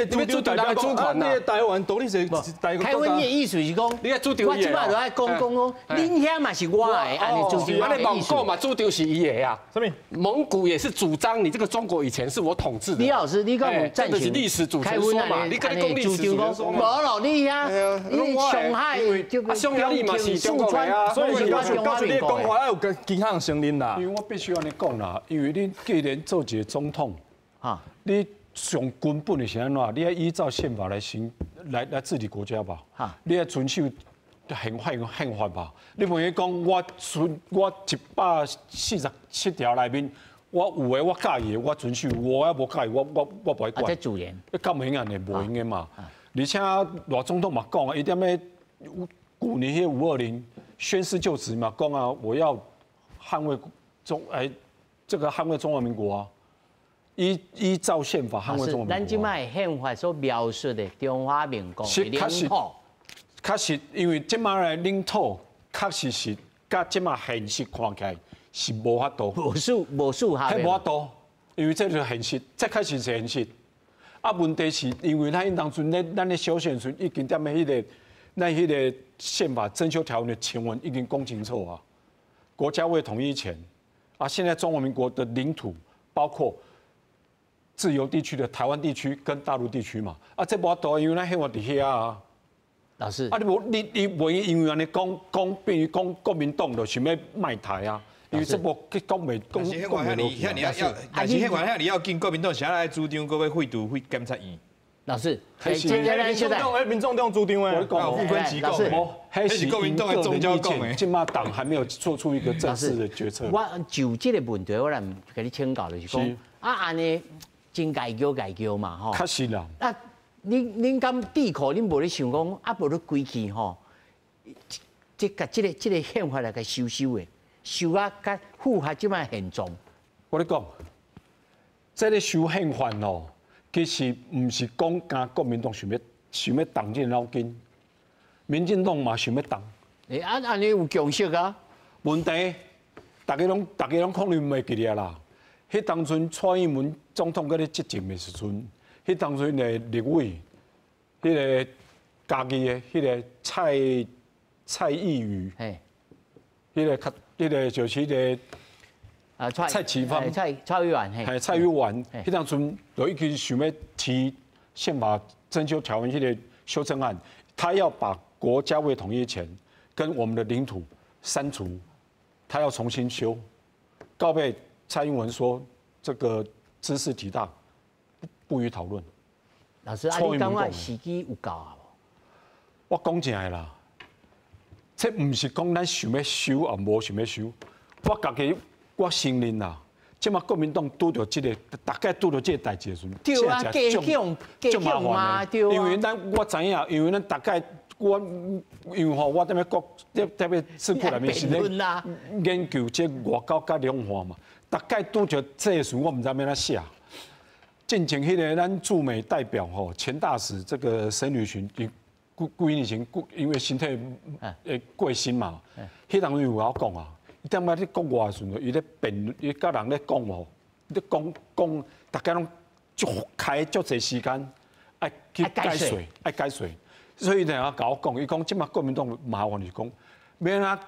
主张代表讲啊，你的台湾独立是台湾。台湾的意思是讲，你的主张我即摆就爱讲哦，恁遐嘛是我的，安尼主张的意思。蒙古嘛，主张是伊的啊。什么？蒙古也是主张你这个中国以前是我统治的。李老师，你讲有赞成？历史主权说嘛，你跟你讲历史主权说嘛。无咯，你遐，你上海匈牙利嘛是中国的啊，所以是告诉你的讲话要有健康声音啦。因为我必须安尼讲啦，因为你既然做一个总统，啊，你上根本的是安怎？你要依照宪法来治理国家吧，你要遵守宪法吧。你不能讲我147条内面，我有的我介意的我遵守，我也无介意，我不会管。这自然。你咁明显的无用的嘛。而且赖总统嘛讲啊，伊踮咧去年迄520宣誓就职嘛，讲啊，我要捍卫这个捍卫中华民国啊，依照宪法捍卫中华民国。咱即摆宪法所描述的中华民国的领土，确实，因为即摆的领土确实是，甲即摆现实看起来是无法度，无数下。无法度，因为这就是现实，这确实是现实。啊，问题是因为咱当初咱的小选时已经踮咧咱迄个宪法增修条文的前文已经讲清楚啊。国家未统一前，啊，现在中华民国的领土包括自由地区的台湾地区跟大陆地区嘛，啊，这无法度，因为咱宪法伫遐啊。老师，啊，你无因为安尼讲，变于讲国民党就想要卖台啊。因为这部讲袂讲，但是迄款遐你要进国民党，现在来主张搁要废除检察院。老师，民众党主张诶，副分机构，迄是国民党的宗教讲诶。今嘛党还没有做出一个正式的决策。我就这个问题，我来给你请教，就是讲，啊，安尼真改革嘛，吼。确实啦。啊，恁敢智库，恁无咧想讲，啊，无咧规矩吼，这个宪法来个修的。修啊，甲符合即摆现状。我咧讲，这个修宪法哦，其实唔是讲甲国民党想要动这脑筋，民进党嘛想要动。安尼有共识啊？问题，大家拢可能袂记得啦。迄当阵蔡英文总统搁咧执政的时阵，迄当阵的立委，迄个家己的迄个蔡意瑜，迄个就是迄个蔡启芳，蔡议员，蔡议员，迄当阵就一直想要提宪法增修条文迄个修正案，他要把国家未统一前跟我们的领土删除，他要重新修。告被蔡英文说这个知识体大，不予讨论。老师，啊，你感觉时机有够啊？我讲真诶啦。这唔是讲咱想要修啊，无想要修。我家己我承认啦，即马国民党拄到这个，大概拄到这个代志的时阵，对啊，加强嘛，对啊。因为我知影，因为咱大概因为我踮咧智库内面是咧研究这外交甲两岸嘛，大概拄着这个时我唔知要怎写。进前迄个咱驻美代表吼，前大使这个沈履群。几年前，因为身体过身嘛，迄当时有我讲啊，伊踮咧国外的时阵，伊咧辩论，伊甲人咧讲吼，咧讲，大家拢开足侪时间，爱去解水，所以呢，甲我讲，伊讲即马国民党麻烦是讲，免啊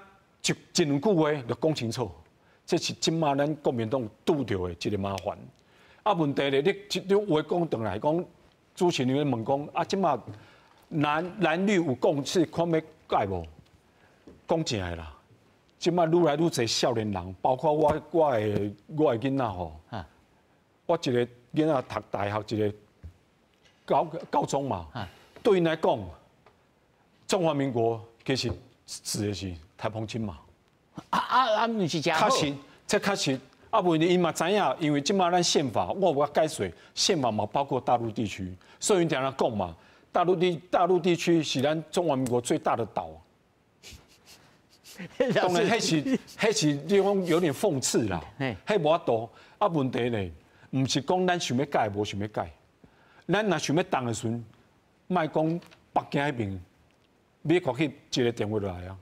一两句话就讲清楚，这是即马咱国民党拄着的一个麻烦。啊，问题咧，你话讲转来讲，主持人问讲，啊，即马。蓝绿有共识，看要改无？讲真诶啦，即摆愈来愈侪少年人，包括我的囡仔吼，我一个囡仔读大学，一个高中嘛，对因来讲，中华民国其实指的是台澎金马。毋是真好。确实，这确实。啊，问题因嘛知影，因为即摆咱宪法，我有甲解说，宪法嘛包括大陆地区，所以因定人讲嘛。大陆地区是咱中华民国最大的岛。当然，迄是你讲有点讽刺啦，迄无法度。啊，问题呢，唔是讲咱想要改，无想要改。咱若想要动的时阵，莫讲北京迄边，美国去接个电话来啊。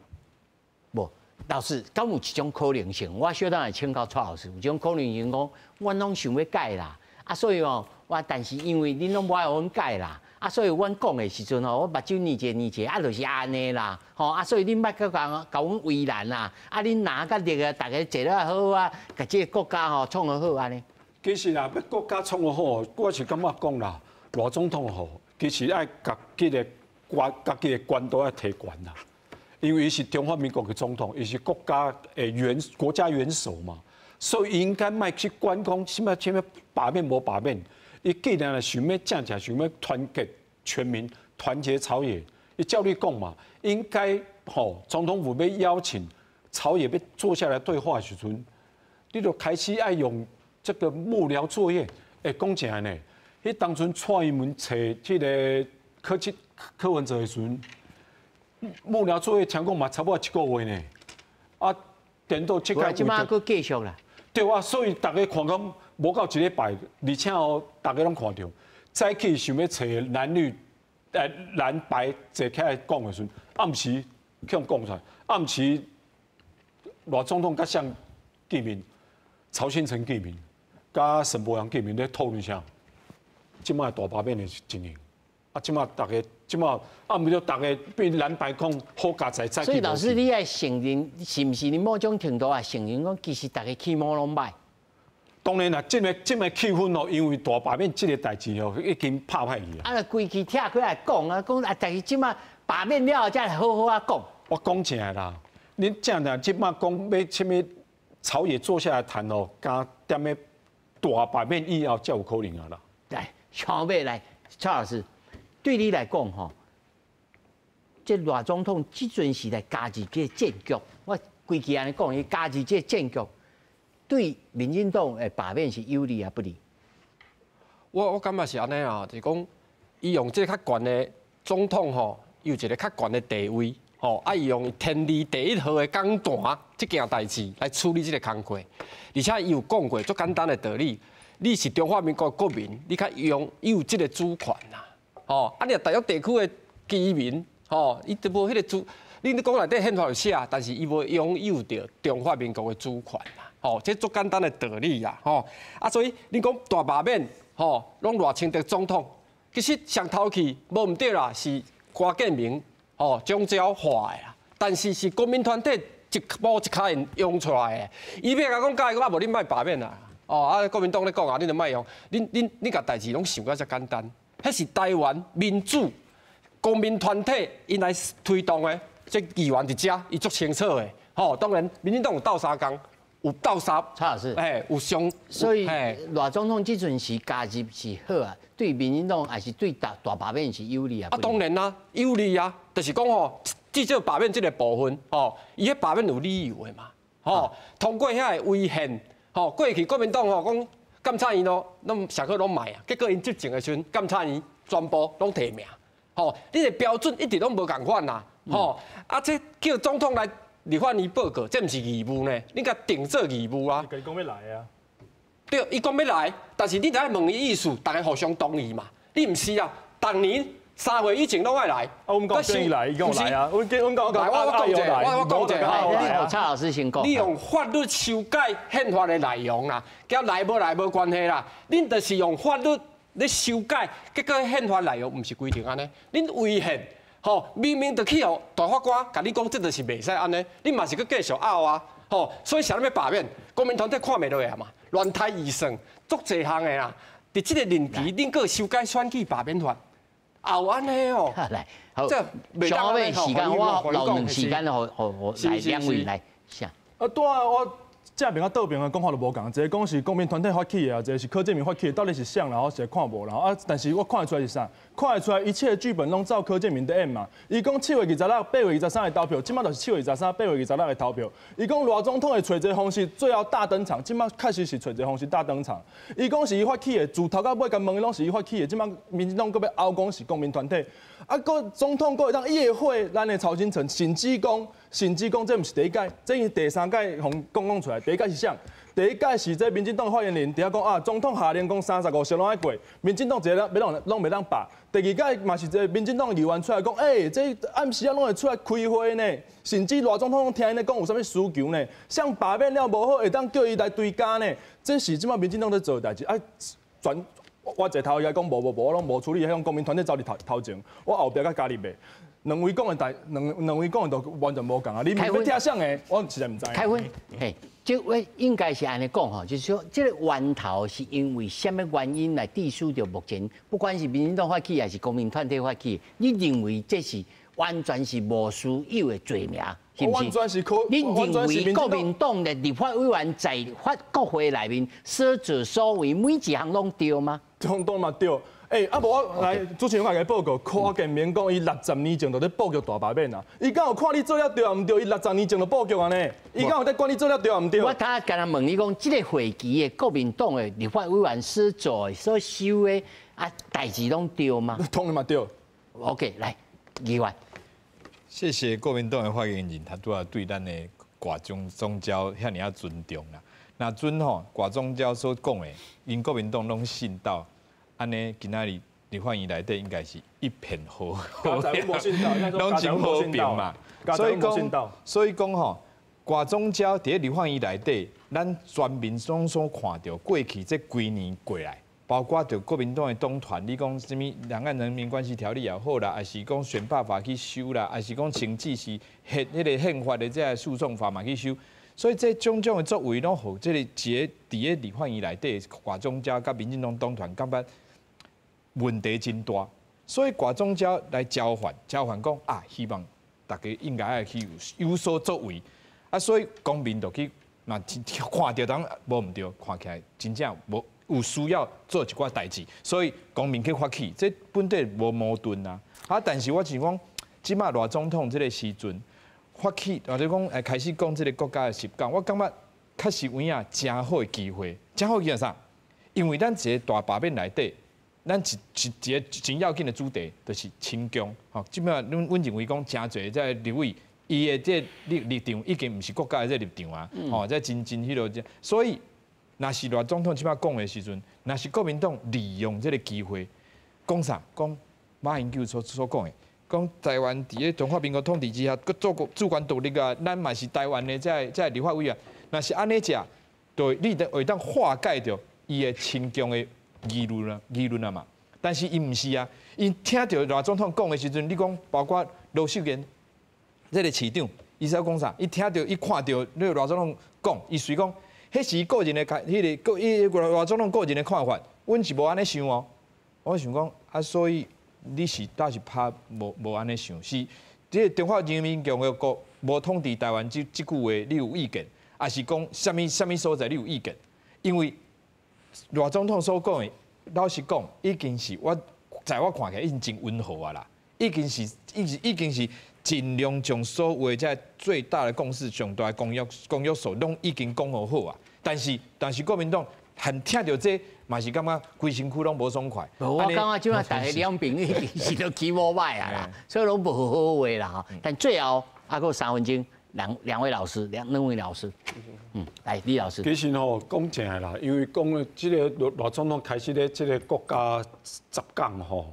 无，老师，敢有一种可能性？我小等来请教蔡老师，有一种可能性讲，阮拢想要改啦，啊，所以哦，但是因为恁拢无爱阮改啦。啊，所以阮讲的时阵吼，我目睭念者，啊，就是安尼啦，吼啊，所以恁莫甲阮为难啦，啊，恁拿甲力啊，大家坐了好啊，甲这个国家吼创好安尼。其实啦，要国家创好，我是感觉讲啦，罗总统吼，其实爱家己的官都要提悬啦，因为伊是中华民国的总统，伊是国家的国家元首嘛，所以应该莫去管讲什么罢免无罢免。伊既然想要正想要团结全民、团结朝野，伊照你讲嘛，应该总统府要邀请朝野要坐下来对话的时阵，你就开始爱用这个幕僚作业。讲真呢，迄当初蔡英文找这个柯文哲的时阵，幕僚作业听讲嘛差不多1个月呢，啊，等到这个即马佫继续啦。对啊，所以大家看讲。无到1礼拜，而且大家拢看到，早起想要找蓝白坐起来讲的时阵，暗时向讲出来，暗时罗总统甲向见面，曹新成见面，甲沈伯洋见面咧讨论啥，即摆大罢免的情形，啊，即摆暗暝大家变蓝白讲好加在早起。所以老师，你爱承认，是毋是你某种程度啊承认讲，其实大家起码拢歹？当然啦，这个气氛哦，因为大罢免这个代志哦，已经拍歹去啊！规期拆开来讲啊，但是即马罢免了，才好好啊讲。我讲正的啦，恁正的即马讲要什么朝野坐下来谈哦，加点个大罢免以后才有可能啊啦。来，小妹来，蔡老师，对你来讲吼，这罗总统即阵是来加入这战局，我规期安尼讲，伊加入这战局。对民进党的罢免是有利啊不利？我感觉是安尼啊，就是讲，伊用这较悬的总统吼，有一个较悬的地位，吼，啊，伊用天理第一号的讲坛这件代志来处理这个工作，而且伊有讲过最简单的道理，你是中华民国国民，你较有这个主权呐，吼，啊，你台北地区的居民，吼，伊都无迄个主，你讲内底宪法有写，但是伊无拥有着中华民国的主权呐。哦，这足简单的道理啦，吼啊，所以你讲大罢免，吼，拢赖清德总统，其实上头去无毋对啦，是郭建明，吼，中招化的啦，但是是国民团体一步一卡用出来的，伊要甲讲改，我无恁莫罢免啦，哦啊，国民党咧讲啊，恁就莫用，恁甲代志拢想甲遮简单，迄是台湾民主国民团体因来推动的，这议员伫遮，伊足清楚的，吼，当然民进党有斗相共。有斗杀，蔡老师，有伤，所以罗总统这阵是加入是好啊，对民进党还是对大罢免是有利啊？啊，当然啦，有利啊，就是讲吼，至少罢免这个部分，吼，伊迄罢免有理由的嘛，吼，通过遐个违宪，吼，过去国民党吼讲监察院咯，拢上课拢卖啊，结果因执政的时阵，监察院全部拢提名，吼，你的标准一直拢无共款啦，吼，啊，这叫总统来。立法院报告，这毋是义务呢，你甲定做义务啊。伊讲要来啊。对，伊讲要来，但是你得问伊意思，大家互相同意嘛。你毋是啊，当年3月以前拢爱来。啊，我们讲愿意来，伊讲来啊。我讲，我讲者，你蔡老师先讲。你用法律修改宪法的内容啦，甲来无关系啦。恁就是用法律咧修改，结果宪法内容毋是规定安尼，恁违宪。吼，明明就去互大法官，甲你讲这就是袂使安尼，你嘛是去继续拗啊！吼，所以啥物要罢免？国民团体看袂落啊嘛，乱胎议算，足侪项的啦。伫这个任期，恁个修改选举罢免法，拗安尼哦。来，好，上尾时间我留两时间，互来两位来下。对啊，我正面啊倒面啊讲法都无共，一个讲是国民团体发起的啊，一个是柯建铭发起的，到底是啥，然后是看无，然后啊，但是我看得出来是啥？看得出来一切剧本拢照柯建铭的演嘛。伊讲7月26、8月23的投票，即马就是7月23、8月26的投票。伊讲罗总统会找一个方式，最后大登场，即马确实是找一个方式大登场。伊讲是伊发起的，自头到尾甲问的拢是伊发起的，即马民进党搁要凹讲是国民团体，啊，搁总统搁会当夜会咱的曹金城，甚至讲这毋是第一届，这是第3届互讲出来。第一届是啥？第一届是这民进党发言人伫遐讲啊，总统下令讲35席拢爱过，民进党一个拢袂当罢。第二届嘛是这民进党议员出来讲，这暗时啊拢会出来开会呢，甚至罗总统拢听因咧讲有啥物需求呢？像罢免了无好，会当叫伊来追加呢？这是即马民进党在做代志啊，我一头伊讲无，我拢无处理，向国民团体走伫头前，我后壁甲加入的。两位讲的都完全无共啊！你要听啥的，我实在唔知。开分，嘿，这我应该是安尼讲吼，就是说，这个源头是因为什么原因来致使到目前，不管是民进党发起还是国民团体发起，你认为这是完全是无需要的罪名，是不是？完全是你认为国民党的立法委员在国会内面所作所为，每一项拢对吗？都嘛对。啊无我来，主持人我来报告，柯建铭讲伊60年前就咧布局大罢免啊，伊敢有看你做了对啊毋对？伊60年前就布局安尼，伊敢有在管你做了对啊毋对？我刚才问你讲，这个会期的国民党的立法委员所做的、所收的啊代志拢对吗？当然嘛对。OK， 来，议员。谢谢国民党的发言人，他拄啊对咱的挂宗教遐尔啊尊重啦。那阵吼挂宗教所讲的，因国民党拢信到。安尼，今仔日立法院内底应该是一片好，拢真和平嘛。所以讲吼，挂宗教伫立法院内底，咱全民拢所看到过去这几年过来，包括着国民党的党团，你讲什么两岸人民关系条例也好啦，还是讲选罢法去修啦，还是讲甚至是宪法的这诉讼法嘛去修。所以这种的作为，拢互这个伫个立法院内底挂宗教甲民进党党团感觉。问题真大，所以挂宗教来交换讲啊，希望大家应该要去有所作为啊，所以公民就去嘛看到当无毋对，看起来真正无有需要做一寡代志，所以公民去发起，这本地无矛盾啊。但是我是讲，即马罗总统这个时阵发起，或者讲开始讲这个国家的实感，我感觉确实有影真好的机会，真好机会啥？因为咱一个大罢免内底。咱一个真要紧的主题，就是清宫。吼，基本上，阮认为讲真侪在立委，伊的这立场已经毋是国家的这立场啊。吼，在真迄落，所以，若是罗总统即摆讲的时阵，若是国民党利用这个机会，讲啥？讲马英九所讲的，讲台湾伫个中华民国统治之下，佮做主权独立啊，咱嘛是台湾的在立法委员。若是安尼食，就你会当化解掉伊的清宫的。议论啊嘛，但是伊毋是啊，伊听到罗总统讲的时阵，你讲包括罗秀妍这个市长，伊说讲啥？伊听到伊看到那罗总统讲，伊随讲，迄是个人的罗总统个人的看法，阮是无安尼想哦。我想讲啊，所以你是倒是怕无安尼想，是这中华人民共和国无统治台湾这句话，你有意见，还是讲什么所在你有意见？因为罗总统所讲的，老实讲，已经是在我看起来已经真温和啊啦，已经是尽量将所有在最大的共识、上大的公约数拢已经讲好啊。但是国民党很听到这，嘛是感觉规身躯拢无爽快。我感觉即马大家两边已经是都起无歹啊啦，所以拢无好话啦哈。但最后还有3分钟。两位老师，两位老师，来李老师。其实吼讲正的啦，因为讲这个罗总统开始咧，这个国家十讲吼，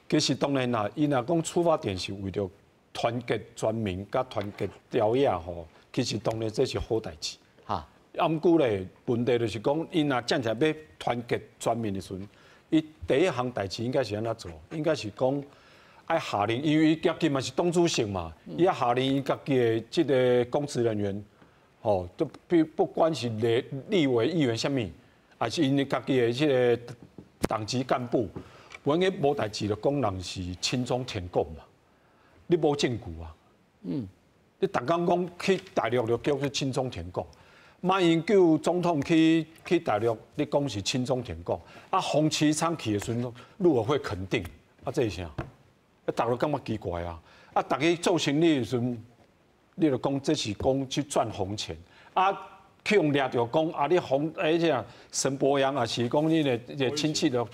其实当然啦，伊若讲出发点是为了团结全民，甲团结朝野吼，其实当然这是好代志。哈，毋过咧，问题就是讲，伊若站起来要团结全民的时阵，伊第一项代志应该是安怎做？应该是讲。爱下令，因为伊家己嘛是党主席嘛，伊要下令伊家己的这个公职人员，吼，都不管是立委、议员什么，还是因家己的这个党籍干部，原个无代志就讲人是亲中舔共嘛，你无证据啊？你逐工讲去大陆就叫做亲中舔共，马英九总统去大陆，你讲是亲中舔共，啊，洪启昌去的时阵，陆委会肯定，啊，这是啥？大陆感觉奇怪啊！啊，大家做生意的时阵，你就讲这是讲去赚红钱，啊，去用掠着讲啊，你红这沈伯洋啊，是讲你的亲戚的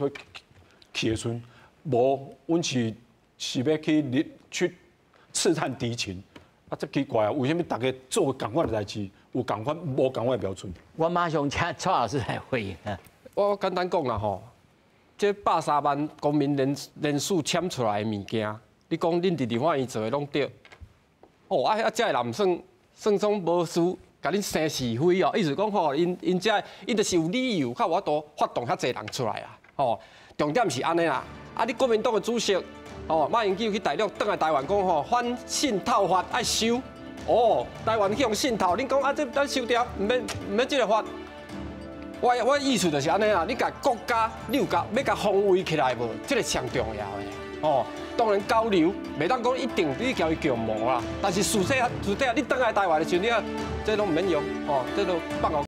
去的时阵，无，阮是要去刺探敌情。啊，这奇怪啊！为什么大家做同款的代志，有同款无同款的标准？我马上请蔡老师来回应。我简单讲啦吼，这130万公民人数签出来的物件，你讲恁伫立法院做的拢对。哦，这人算总无事，甲恁生是非哦，意思讲吼，因就是有理由，较我多发动较侪人出来啊。哦，重点是安尼啦，啊，你国民党的主席。哦，马英九去大陆，倒来台湾讲吼，反渗透法爱收。哦，台湾去用渗透，恁讲啊，这咱收掉，唔免这个法。我意思就是安尼啦，你甲国家，你有要甲防卫起来无？这个上重要的。哦，当然交流，袂当讲一定你交伊强无啦。但是事实啊，你倒来台湾的时候，你啊，这拢唔免用。哦，这都放我。